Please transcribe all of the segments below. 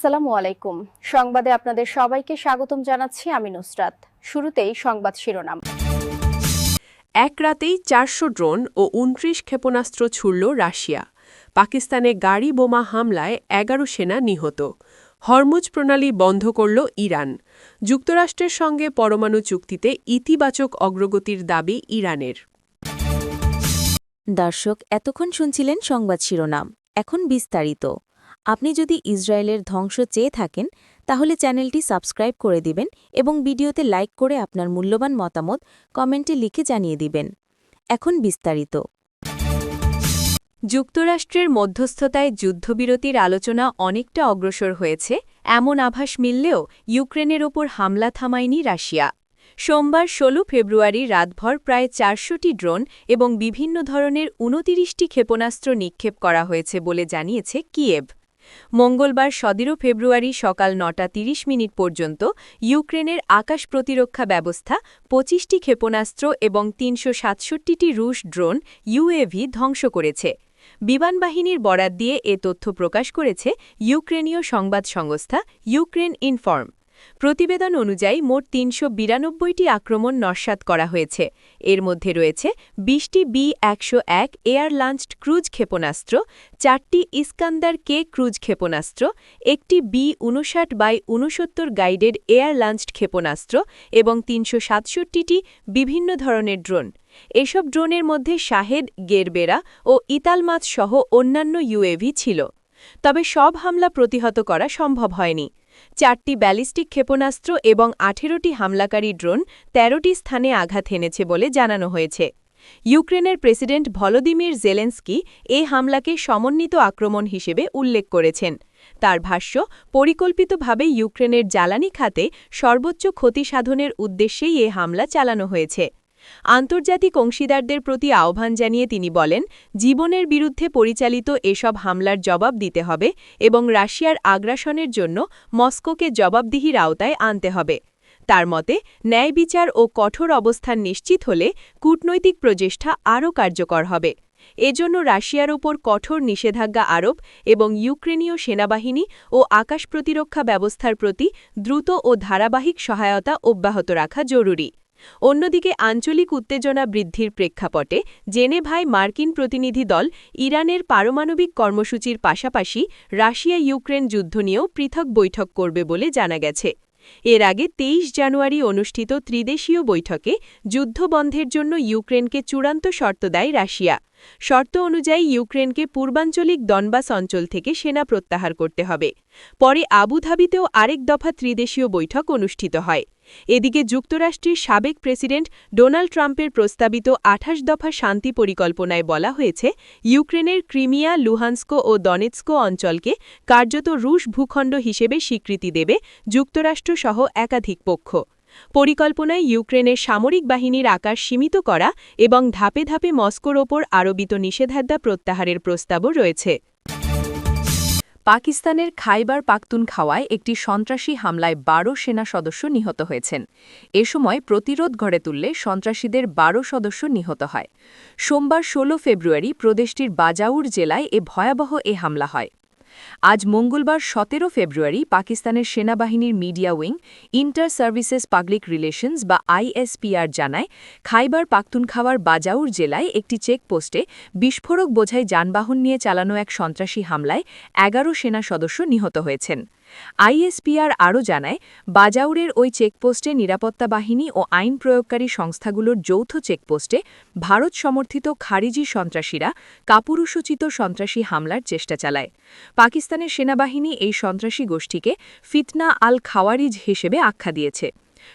আসসালামু আলাইকুম। সংবাদে আপনাদের সবাইকে স্বাগতম জানাচ্ছি আমি নুসরাত। শুরুতেই সংবাদ শিরোনাম। এক রাতেই ৪০০ ড্রোন ও ২৯ ক্ষেপণাস্ত্র ছুড়ল রাশিয়া। পাকিস্তানে গাড়ি বোমা হামলায় ১১ সেনা নিহত। হরমুজ প্রণালী বন্ধ করল ইরান। যুক্তরাষ্ট্রের সঙ্গে পরমাণু চুক্তিতে ইতিবাচক অগ্রগতির দাবি ইরানের। দর্শক, এতক্ষণ শুনছিলেন সংবাদ শিরোনাম। এখন বিস্তারিত। আপনি যদি ইসরায়েলের ধ্বংস চেয়ে থাকেন তাহলে চ্যানেলটি সাবস্ক্রাইব করে দিবেন এবং ভিডিওতে লাইক করে আপনার মূল্যবান মতামত কমেন্টে লিখে জানিয়ে দিবেন। এখন বিস্তারিত। যুক্তরাষ্ট্রের মধ্যস্থতায় যুদ্ধবিরতির আলোচনা অনেকটা অগ্রসর হয়েছে এমন আভাস মিললেও ইউক্রেনের ওপর হামলা থামায়নি রাশিয়া। সোমবার ১৬ ফেব্রুয়ারি রাতভর প্রায় ৪০০টি ড্রোন এবং বিভিন্ন ধরনের ২৯টি ক্ষেপণাস্ত্র নিক্ষেপ করা হয়েছে বলে জানিয়েছে কিয়েভ। মঙ্গলবার ১৭ ফেব্রুয়ারি সকাল ৯:৩০ পর্যন্ত ইউক্রেনের আকাশ প্রতিরক্ষা ব্যবস্থা ২৫টি ক্ষেপণাস্ত্র এবং ৩৬৭টি রুশ ড্রোন ইউএভি ধ্বংস করেছে। বিমানবাহিনীর বরাত দিয়ে এ তথ্য প্রকাশ করেছে ইউক্রেনীয় সংবাদ সংস্থা ইউক্রেন ইনফর্ম। প্রতিবেদন অনুযায়ী মোট ৩৯২টি আক্রমণ নস্যাৎ করা হয়েছে। এর মধ্যে রয়েছে ২০টি বি-১০১ এয়ার লঞ্চড ক্রুজ ক্ষেপণাস্ত্র, ৪টি ইস্কান্দার কে ক্রুজ ক্ষেপণাস্ত্র, একটি বি-৫৯/৬৯ গাইডেড এয়ার লঞ্চড ক্ষেপণাস্ত্র এবং ৩৬৭টি বিভিন্ন ধরনের ড্রোন। এসব ড্রোনের মধ্যে শাহেদ, গেরবেরা ও ইতালমাছ সহ অন্যান্য ইউএভি ছিল। তবে সব হামলা প্রতিহত করা সম্ভব হয়নি। ৪টি ব্যালিস্টিক ক্ষেপণাস্ত্র এবং ১৮টি হামলাকারী ড্রোন ১৩টি স্থানে আঘাত হেনেছে বলে জানানো হয়েছে। ইউক্রেনের প্রেসিডেন্ট ভলোদিমির জেলেন্সকি এ হামলাকে সমন্বিত আক্রমণ হিসেবে উল্লেখ করেছেন। তার ভাষ্য, পরিকল্পিতভাবে ইউক্রেনের জ্বালানি খাতে সর্বোচ্চ ক্ষতি সাধনের উদ্দেশ্যেই এ হামলা চালানো হয়েছে। আন্তর্জাতিক অংশীদারদের প্রতি আহ্বান জানিয়ে তিনি বলেন, জীবনের বিরুদ্ধে পরিচালিত এসব হামলার জবাব দিতে হবে এবং রাশিয়ার আগ্রাসনের জন্য মস্কোকে জবাবদিহির আওতায় আনতে হবে। তার মতে, ন্যায় বিচার ও কঠোর অবস্থান নিশ্চিত হলে কূটনৈতিক প্রচেষ্টা আরও কার্যকর হবে। এজন্য রাশিয়ার ওপর কঠোর নিষেধাজ্ঞা আরোপ এবং ইউক্রেনীয় সেনাবাহিনী ও আকাশ প্রতিরক্ষা ব্যবস্থার প্রতি দ্রুত ও ধারাবাহিক সহায়তা অব্যাহত রাখা জরুরি। অন্যদিকে আঞ্চলিক উত্তেজনা বৃদ্ধির প্রেক্ষাপটে জেনেভায় মার্কিন প্রতিনিধি দল ইরানের পারমাণবিক কর্মসূচির পাশাপাশি রাশিয়া ইউক্রেন যুদ্ধ নিয়েও পৃথক বৈঠক করবে বলে জানা গেছে। এর আগে ২৩ জানুয়ারি অনুষ্ঠিত ত্রিদেশীয় বৈঠকে যুদ্ধবন্ধের জন্য ইউক্রেনকে চূড়ান্ত শর্ত দেয় রাশিয়া। শর্ত অনুযায়ী ইউক্রেনকে পূর্বাঞ্চলিক দনবাস অঞ্চল থেকে সেনা প্রত্যাহার করতে হবে। পরে আবুধাবিতেও আরেক দফা ত্রিদেশীয় বৈঠক অনুষ্ঠিত হয়। এদিকে যুক্তরাষ্ট্রের সাবেক প্রেসিডেন্ট ডোনাল্ড ট্রাম্পের প্রস্তাবিত ২৮ দফা শান্তি পরিকল্পনায় বলা হয়েছে, ইউক্রেনের ক্রিমিয়া, লুহান্স্ক ও দনেৎস্ক অঞ্চলকে কার্যত রুশ ভূখণ্ড হিসেবে স্বীকৃতি দেবে যুক্তরাষ্ট্রসহ একাধিক পক্ষ। পরিকল্পনায় ইউক্রেনের সামরিক বাহিনীর আকার সীমিত করা এবং ধাপে ধাপে মস্কোর ওপর আরোপিত নিষেধাজ্ঞা প্রত্যাহারের প্রস্তাবও রয়েছে। পাকিস্তানের খাইবার পাখতুনখাওয়ায় একটি সন্ত্রাসী হামলায় ১২ সেনা সদস্য নিহত হয়েছেন। এ সময় প্রতিরোধ গড়ে তুললে সন্ত্রাসীদের ১২ সদস্য নিহত হয়। সোমবার ১৬ ফেব্রুয়ারি প্রদেশটির বাজাউর জেলায় ভয়াবহ এ হামলা হয়। আজ মঙ্গলবার ১৭ ফেব্রুয়ারি পাকিস্তানের সেনাবাহিনীর media wing inter services public relations বা আইএসপিআর জানায়, খাইবার পাখতুনখাওয়ার বাজাউর জেলায় একটি চেকপোস্টে বিস্ফোরক বোঝাই যানবাহন নিয়ে চালানো এক সন্ত্রাসী হামলায় ১১ সেনা সদস্য নিহত হয়েছেন। আইএসপিআর আরও জানায়, বাজাউরের ওই চেকপোস্টে নিরাপত্তা বাহিনী ও আইন প্রয়োগকারী সংস্থাগুলোর যৌথ চেকপোস্টে ভারত সমর্থিত খারিজি সন্ত্রাসীরা কাপুরুষোচিত সন্ত্রাসী হামলার চেষ্টা চালায়। পাকিস্তানের সেনাবাহিনী এই সন্ত্রাসী গোষ্ঠীকে ফিতনা আল খাওয়ারিজ হিসেবে আখ্যা দিয়েছে।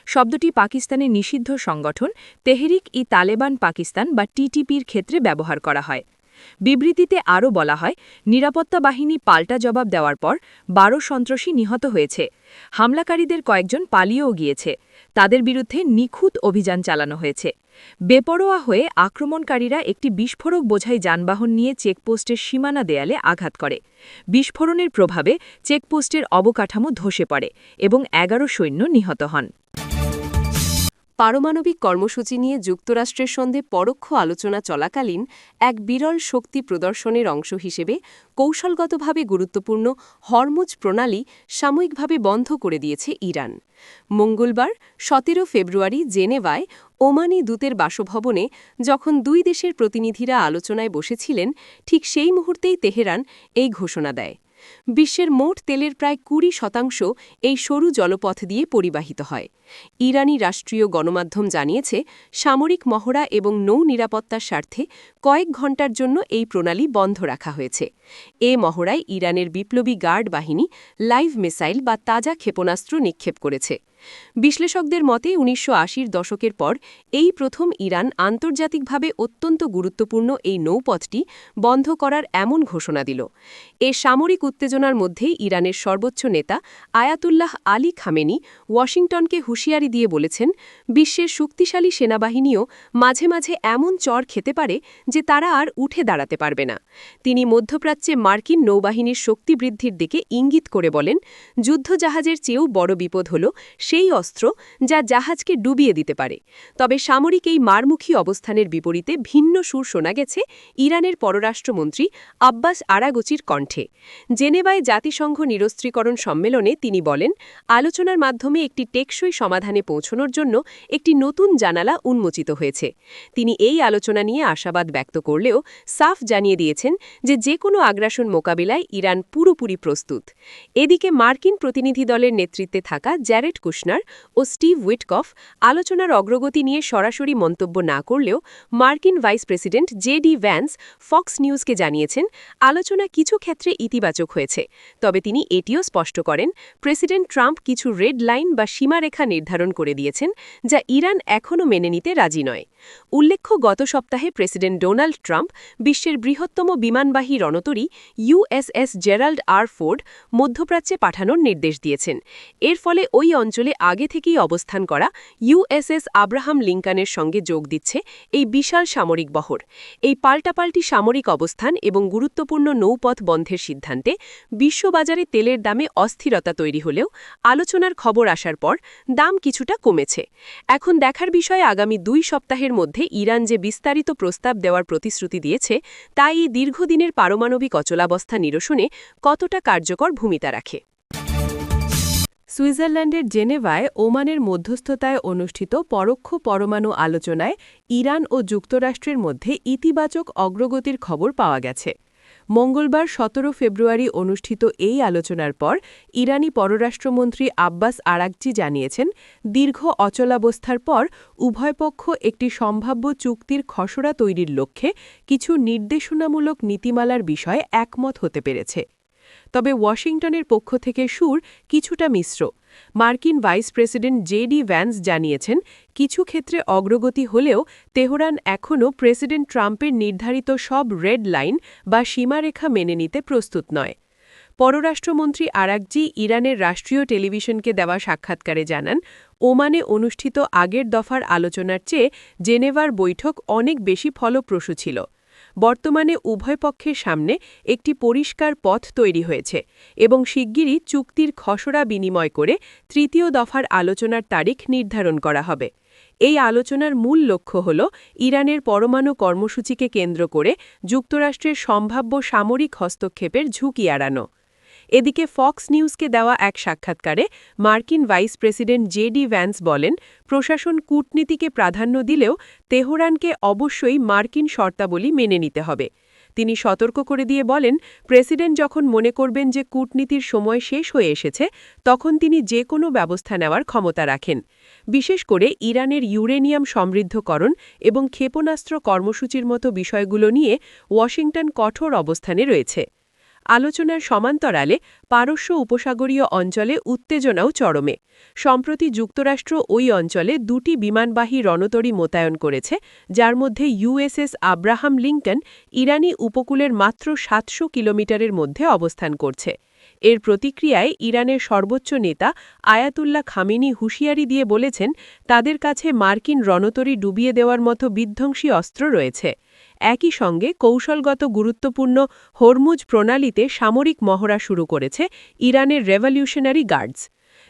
শব্দটি পাকিস্তানের নিষিদ্ধ সংগঠন তেহরিক-ই-তালেবান পাকিস্তান বা টিটিপির ক্ষেত্রে ব্যবহার করা হয়। বিবৃতিতে আরও বলা হয়, নিরাপত্তা বাহিনী পাল্টা জবাব দেওয়ার পর ১২ সন্ত্রাসী নিহত হয়েছে। হামলাকারীদের কয়েকজন পালিয়েও গিয়েছে। তাদের বিরুদ্ধে নিখুঁত অভিযান চালানো হয়েছে। বেপরোয়া হয়ে আক্রমণকারীরা একটি বিস্ফোরক বোঝাই যানবাহন নিয়ে চেকপোস্টের সীমানা দেয়ালে আঘাত করে। বিস্ফোরণের প্রভাবে চেকপোস্টের অবকাঠামো ধসে পড়ে এবং ১১ সৈন্য নিহত হন। পারমাণবিক কর্মসূচি নিয়ে যুক্তরাষ্ট্রের সঙ্গে পরোক্ষ আলোচনা চলাকালীন এক বিরল শক্তি প্রদর্শনের অংশ হিসেবে কৌশলগতভাবে গুরুত্বপূর্ণ হরমুজ প্রণালী সাময়িকভাবে বন্ধ করে দিয়েছে ইরান। মঙ্গলবার ১৭ ফেব্রুয়ারি জেনেভায় ওমানি দূতের বাসভবনে যখন দুই দেশের প্রতিনিধিরা আলোচনায় বসেছিলেন, ঠিক সেই মুহূর্তেই তেহরান এই ঘোষণা দেয়। বিশ্বের মোট তেলের প্রায় ২০% এই সরু জলপথ দিয়ে পরিবাহিত হয়। ইরানি রাষ্ট্রীয় গণমাধ্যম জানিয়েছে, সামরিক মহড়া এবং নৌ নিরাপত্তার স্বার্থে কয়েক ঘণ্টার জন্য এই প্রণালী বন্ধ রাখা হয়েছে। এ মহড়ায় ইরানের বিপ্লবী গার্ড বাহিনী লাইভ মিসাইল বা তাজা ক্ষেপণাস্ত্র নিক্ষেপ করেছে। বিশ্লেষকদের মতে ১৯৮০-র দশকের পর এই প্রথম ইরান আন্তর্জাতিকভাবে অত্যন্ত গুরুত্বপূর্ণ এই নৌপথটি বন্ধ করার এমন ঘোষণা দিল। এ সামরিক উত্তেজনার মধ্যেই ইরানের সর্বোচ্চ নেতা আয়াতুল্লাহ আলী খামেনি ওয়াশিংটনকে হুঁশিয়ারি দিয়ে বলেছেন, বিশ্বের শক্তিশালী সেনাবাহিনীও মাঝে মাঝে এমন চড় খেতে পারে যে তারা আর উঠে দাঁড়াতে পারবে না। তিনি মধ্যপ্রাচ্যে মার্কিন নৌবাহিনীর শক্তি বৃদ্ধির দিকে ইঙ্গিত করে বলেন, যুদ্ধজাহাজের চেয়েও বড় বিপদ হল সেই অস্ত্র যা জাহাজকে ডুবিয়ে দিতে পারে। তবে সামরিক এই মারমুখী অবস্থানের বিপরীতে ভিন্ন সুর শোনা গেছে ইরানের পররাষ্ট্রমন্ত্রী আব্বাস আরাগচির কণ্ঠে। জেনেভায় জাতিসংঘ নিরস্ত্রীকরণ সম্মেলনে তিনি বলেন, আলোচনার মাধ্যমে একটি টেকসই সমাধানে পৌঁছানোর জন্য একটি নতুন জানালা উন্মোচিত হয়েছে। তিনি এই আলোচনা নিয়ে আশাবাদ ব্যক্ত করলেও সাফ জানিয়ে দিয়েছেন যে কোনো আগ্রাসন মোকাবিলায় ইরান পুরোপুরি প্রস্তুত। এদিকে মার্কিন প্রতিনিধি দলের নেতৃত্বে থাকা জ্যারেড কুশনার ও স্টিভ উইটকফ আলোচনার অগ্রগতি নিয়ে সরাসরি মন্তব্য না করলেও মার্কিন vice president JD. Vance Fox নিউজকে জানিয়েছেন, আলোচনা কিছু ক্ষেত্রে ইতিবাচক হয়েছে। তবে তিনি এটিও স্পষ্ট করেন, প্রেসিডেন্ট ট্রাম্প কিছু রেড লাইন বা সীমারেখা নির্ধারণ করে দিয়েছেন, যা ইরান এখনও মেনে নিতে রাজি নয়। উল্লেখ্য, গত সপ্তাহে প্রেসিডেন্ট ডোনাল্ড ট্রাম্প বিশ্বের বৃহত্তম বিমানবাহী রণতরী USS জেরাল্ড আর ফোর্ড মধ্যপ্রাচ্যে পাঠানোর নির্দেশ দিয়েছেন। এর ফলে ওই অঞ্চলে আগে থেকেই অবস্থান করা USS আব্রাহাম লিঙ্কনের সঙ্গে যোগ দিচ্ছে এই বিশাল সামরিক বহর। এই পাল্টাপাল্টি সামরিক অবস্থান এবং গুরুত্বপূর্ণ নৌপথ বন্ধের সিদ্ধান্তে বিশ্ববাজারে তেলের দামে অস্থিরতা তৈরি হলেও আলোচনার খবর আসার পর দাম কিছুটা কমেছে। এখন দেখার বিষয়, আগামী 2 সপ্তাহের মধ্যে ইরান যে বিস্তারিত প্রস্তাব দেওয়ার প্রতিশ্রুতি দিয়েছে তা এই দীর্ঘদিনের পারমাণবিক অচলাবস্থা নিরসনে কতটা কার্যকর ভূমিকা রাখে। সুইজারল্যান্ডের জেনেভায় ওমানের মধ্যস্থতায় অনুষ্ঠিত পরোক্ষ পরমাণু আলোচনায় ইরান ও যুক্তরাষ্ট্রের মধ্যে ইতিবাচক অগ্রগতির খবর পাওয়া গেছে। মঙ্গলবার ১৭ ফেব্রুয়ারি অনুষ্ঠিত এই আলোচনার পর ইরানি পররাষ্ট্রমন্ত্রী আব্বাস আরাগচি জানিয়েছেন, দীর্ঘ অচলাবস্থার পর উভয়পক্ষ একটি সম্ভাব্য চুক্তির খসড়া তৈরির লক্ষ্যে কিছু নির্দেশনামূলক নীতিমালার বিষয়ে একমত হতে পেরেছে। তবে ওয়াশিংটনের পক্ষ থেকে সুর কিছুটা মিশ্র। মার্কিন ভাইস প্রেসিডেন্ট জে.ডি. ভ্যান্স জানিয়েছেন, কিছু ক্ষেত্রে অগ্রগতি হলেও তেহরান এখনও প্রেসিডেন্ট ট্রাম্পের নির্ধারিত সব রেড লাইন বা সীমারেখা মেনে নিতে প্রস্তুত নয়। পররাষ্ট্রমন্ত্রী আরাগচি ইরানের রাষ্ট্রীয় টেলিভিশনকে দেওয়া সাক্ষাৎকারে জানান, ওমানে অনুষ্ঠিত আগের দফার আলোচনার চেয়ে জেনেভার বৈঠক অনেক বেশি ফলপ্রসূ ছিল। বর্তমানে উভয় পক্ষের সামনে একটি পরিষ্কার পথ তৈরি হয়েছে এবং শিগগিরই চুক্তির খসড়া বিনিময় করে তৃতীয় দফার আলোচনার তারিখ নির্ধারণ করা হবে। এই আলোচনার মূল লক্ষ্য হল ইরানের পরমাণু কর্মসূচিকে কেন্দ্র করে যুক্তরাষ্ট্রের সম্ভাব্য সামরিক হস্তক্ষেপের ঝুঁকি এড়ানো। এদিকে ফক্স নিউজকে দেওয়া এক সাক্ষাৎকারে মার্কিন ভাইস প্রেসিডেন্ট জে.ডি. ভ্যান্স বলেন, প্রশাসন কূটনীতিকে প্রাধান্য দিলেও তেহরানকে অবশ্যই মার্কিন শর্তাবলী মেনে নিতে হবে। তিনি সতর্ক করে দিয়ে বলেন, প্রেসিডেন্ট যখন মনে করবেন যে কূটনীতির সময় শেষ হয়ে এসেছে, তখন তিনি যে কোনো ব্যবস্থা নেওয়ার ক্ষমতা রাখেন। বিশেষ করে ইরানের ইউরেনিয়াম সমৃদ্ধকরণ এবং ক্ষেপণাস্ত্র কর্মসূচির মতো বিষয়গুলো নিয়ে ওয়াশিংটন কঠোর অবস্থানে রয়েছে। আলোচনার সমান্তরালে পারস্য উপসাগরীয় অঞ্চলে উত্তেজনাও চরমে। সম্প্রতি যুক্তরাষ্ট্র ওই অঞ্চলে 2টি বিমানবাহী রণতরী মোতায়েন করেছে, যার মধ্যে USS আব্রাহাম লিঙ্কন ইরানি উপকূলের মাত্র 700 কিলোমিটারের মধ্যে অবস্থান করছে। এর প্রতিক্রিয়ায় ইরানের সর্বোচ্চ নেতা আয়াতুল্লাহ খামেনি হুঁশিয়ারি দিয়ে বলেছেন, তাদের কাছে মার্কিন রণতরী ডুবিয়ে দেওয়ার মতো বিধ্বংসী অস্ত্র রয়েছে। একই সঙ্গে কৌশলগত গুরুত্বপূর্ণ হরমুজ প্রণালীতে সামরিক মহড়া শুরু করেছে ইরানের রেভলিউশনারি গার্ডস।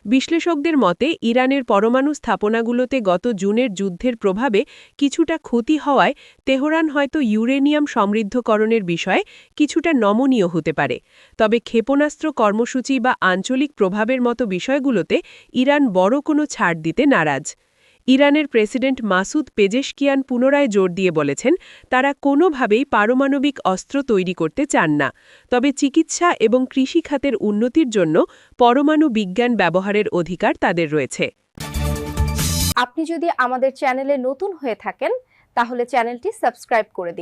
বিশ্লেষকদের মতে ইরানের পরমাণু স্থাপনাগুলোতে গত জুনের যুদ্ধের প্রভাবে কিছুটা ক্ষতি হওয়ায় তেহরান হয়তো ইউরেনিয়াম সমৃদ্ধকরণের বিষয়ে কিছুটা নমনীয় হতে পারে। তবে ক্ষেপণাস্ত্র কর্মসূচি বা আঞ্চলিক প্রভাবের মতো বিষয়গুলোতে ইরান বড় কোনো ছাড় দিতে নারাজ। ইরানের প্রেসিডেন্ট মাসুদ পেজেশকিয়ান পুনরায় জোর দিয়ে বলেছেন তারা কোনোভাবেই পারমাণবিক অস্ত্র তৈরি করতে চান না, তবে চিকিৎসা এবং কৃষি খাতের উন্নতির জন্য পরমাণু বিজ্ঞান ব্যবহারের অধিকার তাদের রয়েছে। আপনি যদি আমাদের চ্যানেলে নতুন হয়ে থাকেন তাহলে চ্যানেলটি সাবস্ক্রাইব করে দিন।